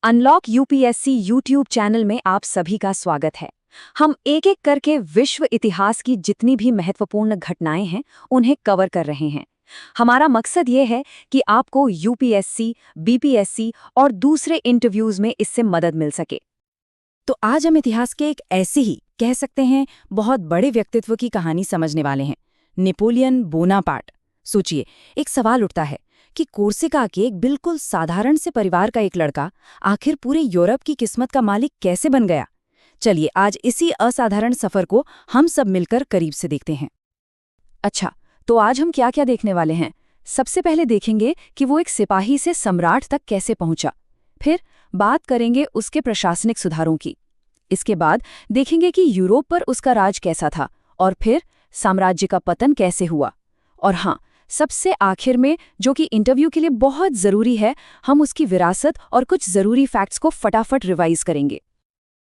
Unlock UPSC YouTube channel में आप सभी का स्वागत है। हम एक एक करके विश्व इतिहास की जितनी भी महत्वपूर्ण घटनाएं हैं उन्हें कवर कर रहे हैं। हमारा मकसद ये है कि आपको यूपीएससी, बीपीएससी और दूसरे इंटरव्यूज में इससे मदद मिल सके। तो आज हम इतिहास के एक ऐसे ही कह सकते हैं बहुत बड़े व्यक्तित्व की कहानी समझने वाले हैं, नेपोलियन बोनापार्ट। सोचिए, एक सवाल उठता है कि कोर्सिका के एक बिल्कुल साधारण से परिवार का एक लड़का आखिर पूरे यूरोप की किस्मत का मालिक कैसे बन गया। चलिए आज इसी असाधारण सफर को हम सब मिलकर करीब से देखते हैं। अच्छा, तो आज हम क्या क्या देखने वाले हैं? सबसे पहले देखेंगे कि वो एक सिपाही से सम्राट तक कैसे पहुंचा। फिर बात करेंगे उसके प्रशासनिक सुधारों की। इसके बाद देखेंगे कि यूरोप पर उसका राज कैसा था और फिर साम्राज्य का पतन कैसे हुआ। और हाँ, सबसे आखिर में, जो कि इंटरव्यू के लिए बहुत ज़रूरी है, हम उसकी विरासत और कुछ ज़रूरी फैक्ट्स को फटाफट रिवाइज करेंगे।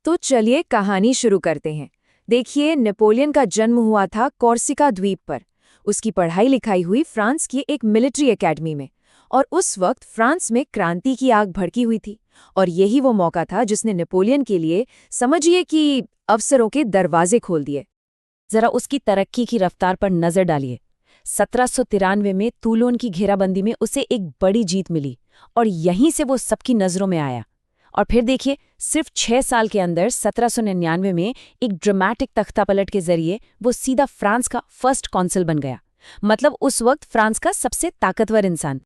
तो चलिए कहानी शुरू करते हैं। देखिए, नेपोलियन का जन्म हुआ था कोर्सिका द्वीप पर। उसकी पढ़ाई लिखाई हुई फ्रांस की एक मिलिट्री एकेडमी में। और उस वक्त फ्रांस में क्रांति की आग भड़की हुई थी। और यही वो मौका था जिसने नेपोलियन के लिए, समझिए कि, अवसरों के दरवाजे खोल दिए। जरा उसकी तरक्की की रफ्तार पर नजर डालिए। 1793 में तूलोन की घेराबंदी में उसे एक बड़ी जीत मिली और यहीं से वो सबकी नज़रों में आया। और फिर देखिए, सिर्फ 6 साल के अंदर 1799 में एक ड्रामेटिक तख्तापलट के जरिए वो सीधा फ्रांस का फर्स्ट कॉन्सल बन गया। मतलब उस वक्त फ्रांस का सबसे ताकतवर इंसान।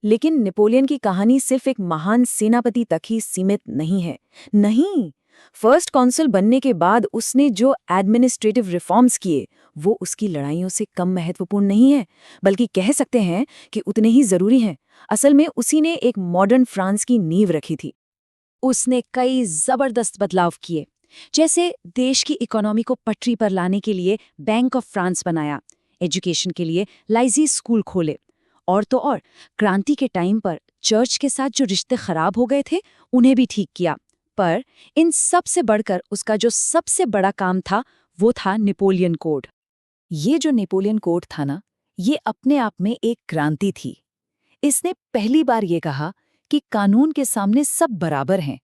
लेकिन नेपोलियन की कहानी सिर्फ एक महान सेनापति तक ही सीमित नहीं है। नहीं, फर्स्ट कॉन्सल बनने के बाद उसने जो एडमिनिस्ट्रेटिव रिफॉर्म्स किए वो उसकी लड़ाइयों से कम महत्वपूर्ण नहीं है, बल्कि कह सकते हैं कि उतने ही जरूरी हैं। असल में उसी ने एक मॉडर्न फ्रांस की नींव रखी थी। उसने कई जबरदस्त बदलाव किए, जैसे देश की इकोनॉमी को पटरी पर लाने के लिए बैंक ऑफ फ्रांस बनाया, एजुकेशन के लिए लाइजी स्कूल खोले, और तो और क्रांति के टाइम पर चर्च के साथ जो रिश्ते खराब हो गए थे उन्हें भी ठीक किया। पर इन सब से बढ़कर उसका जो सबसे बड़ा काम था वो था नेपोलियन कोड। ये जो नेपोलियन कोड था ना, ये अपने आप में एक क्रांति थी। इसने पहली बार ये कहा कि कानून के सामने सब बराबर हैं।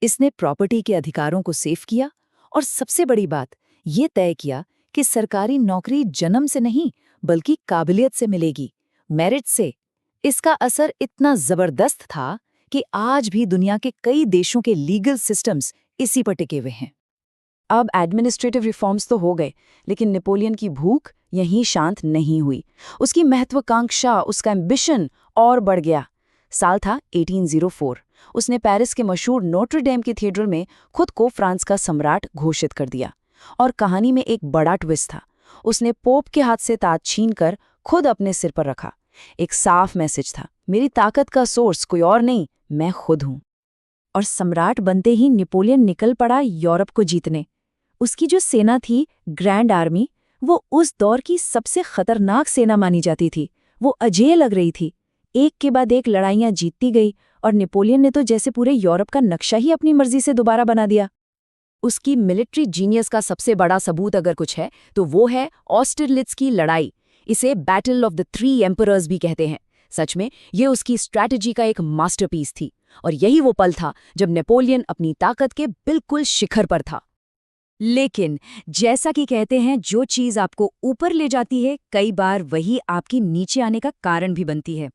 इसने प्रॉपर्टी के अधिकारों को सेफ किया और सबसे बड़ी बात, ये तय किया कि सरकारी नौकरी जन्म से नहीं बल्कि काबिलियत से मिलेगी, मेरिट से। इसका असर इतना जबरदस्त था कि आज भी दुनिया के कई देशों के लीगल सिस्टम्स इसी पर टिके हुए हैं। अब एडमिनिस्ट्रेटिव रिफॉर्म्स तो हो गए, लेकिन नेपोलियन की भूख यहीं शांत नहीं हुई। उसकी महत्वाकांक्षा, उसका एम्बिशन और बढ़ गया। साल था 1804। उसने पेरिस के मशहूर नोट्रे डेम कैथेड्रल में खुद को फ्रांस का सम्राट घोषित कर दिया। और कहानी में एक बड़ा ट्विस्ट था। उसने पोप के हाथ से ताज छीनकर खुद अपने सिर पर रखा। एक साफ मैसेज था, मेरी ताकत का सोर्स कोई और नहीं, मैं खुद हूं। और सम्राट बनते ही नेपोलियन निकल पड़ा यूरोप को जीतने। उसकी जो सेना थी, ग्रैंड आर्मी, वो उस दौर की सबसे खतरनाक सेना मानी जाती थी। वो अजेय लग रही थी। एक के बाद एक लड़ाइयां जीतती गई और नेपोलियन ने तो जैसे पूरे यूरोप का नक्शा ही अपनी मर्जी से दोबारा बना दिया। उसकी मिलिट्री जीनियस का सबसे बड़ा सबूत अगर कुछ है तो वो है ऑस्टरलिट्ज की लड़ाई। इसे बैटल ऑफ द 3 एम्परर्स भी कहते हैं। सच में ये उसकी स्ट्रैटेजी का एक मास्टरपीस थी। और यही वो पल था जब नेपोलियन अपनी ताकत के बिल्कुल शिखर पर था। लेकिन जैसा कि कहते हैं, जो चीज आपको ऊपर ले जाती है कई बार वही आपकी नीचे आने का कारण भी बनती है।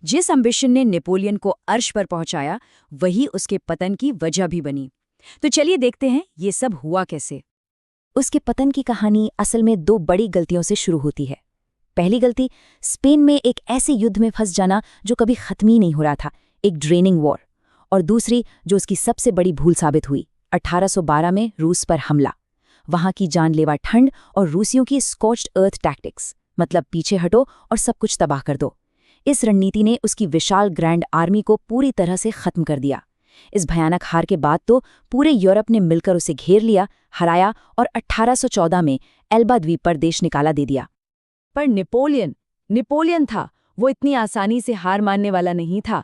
जिस एम्बिशन ने नेपोलियन को अर्श पर पहुंचाया वही उसके पतन की वजह भी बनी। तो चलिए देखते हैं ये सब हुआ कैसे। उसके पतन की कहानी असल में 2 बड़ी गलतियों से शुरू होती है। पहली गलती, स्पेन में एक ऐसे युद्ध में फंस जाना जो कभी खत्म ही नहीं हो रहा था, एक ड्रेनिंग वॉर। और दूसरी, जो उसकी सबसे बड़ी भूल साबित हुई, 1812 में रूस पर हमला। वहां की जानलेवा ठंड और रूसियों की स्कॉच्ड अर्थ टैक्टिक्स, मतलब पीछे हटो और सब कुछ तबाह कर दो। इस रणनीति ने उसकी विशाल ग्रैंड आर्मी को पूरी तरह से खत्म कर दिया। इस भयानक हार के बाद तो पूरे यूरोप ने मिलकर उसे घेर लिया, हराया और 1814 में एल्बा द्वीप पर देश निकाला दे दिया। पर नेपोलियन था, वो इतनी आसानी से हार मानने वाला नहीं था।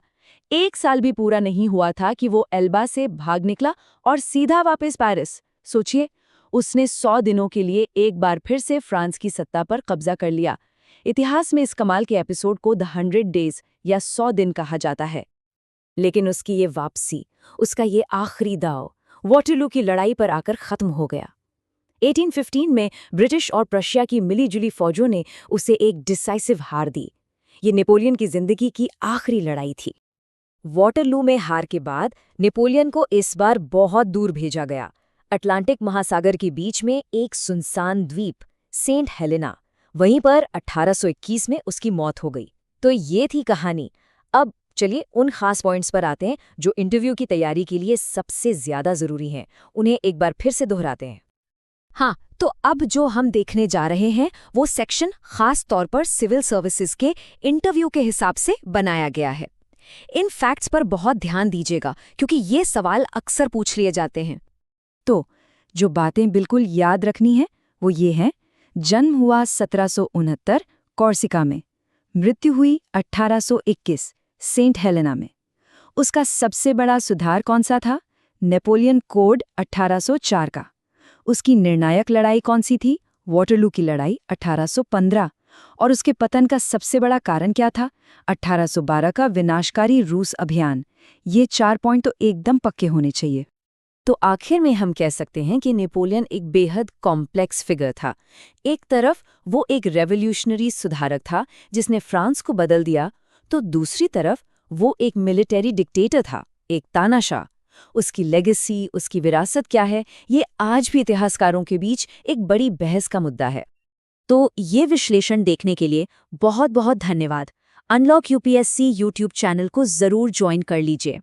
1 साल भी पूरा नहीं हुआ था कि वो एल्बा से भाग निकला और सीधा वापस पेरिस। सोचिए, उसने 100 दिनों के लिए एक बार फिर से फ्रांस की सत्ता पर कब्जा कर लिया। इतिहास में इस कमाल के एपिसोड को द 100 डेज या 100 दिन कहा जाता है। लेकिन उसकी ये वापसी, उसका ये आखिरी दाव वॉटरलू की लड़ाई पर आकर खत्म हो गया। 1815 में ब्रिटिश और प्रशिया की मिलीजुली फौजों ने उसे एक डिसाइसिव हार दी। ये नेपोलियन की जिंदगी की आखिरी लड़ाई थी। वॉटरलू में हार के बाद नेपोलियन को इस बार बहुत दूर भेजा गया, अटलांटिक महासागर के बीच में एक सुनसान द्वीप, सेंट हेलेना। वहीं पर 1821 में उसकी मौत हो गई। तो ये थी कहानी। अब चलिए उन खास पॉइंट्स पर आते हैं जो इंटरव्यू की तैयारी के लिए सबसे ज्यादा जरूरी हैं। उन्हें एक बार फिर से दोहराते हैं। हाँ, तो अब जो हम देखने जा रहे हैं वो सेक्शन खास तौर पर सिविल सर्विसेज के इंटरव्यू के हिसाब से बनाया गया है। इन फैक्ट्स पर बहुत ध्यान दीजिएगा क्योंकि ये सवाल अक्सर पूछ लिए जाते हैं। तो जो बातें बिल्कुल याद रखनी है वो ये हैं: जन्म हुआ 1769 कॉर्सिका में, मृत्यु हुई 1821 सेंट हेलेना में। उसका सबसे बड़ा सुधार कौन सा था? नेपोलियन कोड 1804 का। उसकी निर्णायक लड़ाई कौन सी थी? वॉटरलू की लड़ाई 1815। और उसके पतन का सबसे बड़ा कारण क्या था? 1812 का विनाशकारी रूस अभियान। ये 4 पॉइंट तो एकदम पक्के होने चाहिए। तो आखिर में हम कह सकते हैं कि नेपोलियन एक बेहद कॉम्प्लेक्स फिगर था। एक तरफ वो एक रेवोल्यूशनरी सुधारक था जिसने फ्रांस को बदल दिया, तो दूसरी तरफ वो एक मिलिट्री डिक्टेटर था, एक तानाशाह। उसकी लेगेसी, उसकी विरासत क्या है, ये आज भी इतिहासकारों के बीच एक बड़ी बहस का मुद्दा है। तो ये विश्लेषण देखने के लिए बहुत बहुत धन्यवाद। अनलॉक यूपीएससी यूट्यूब चैनल को ज़रूर ज्वाइन कर लीजिए।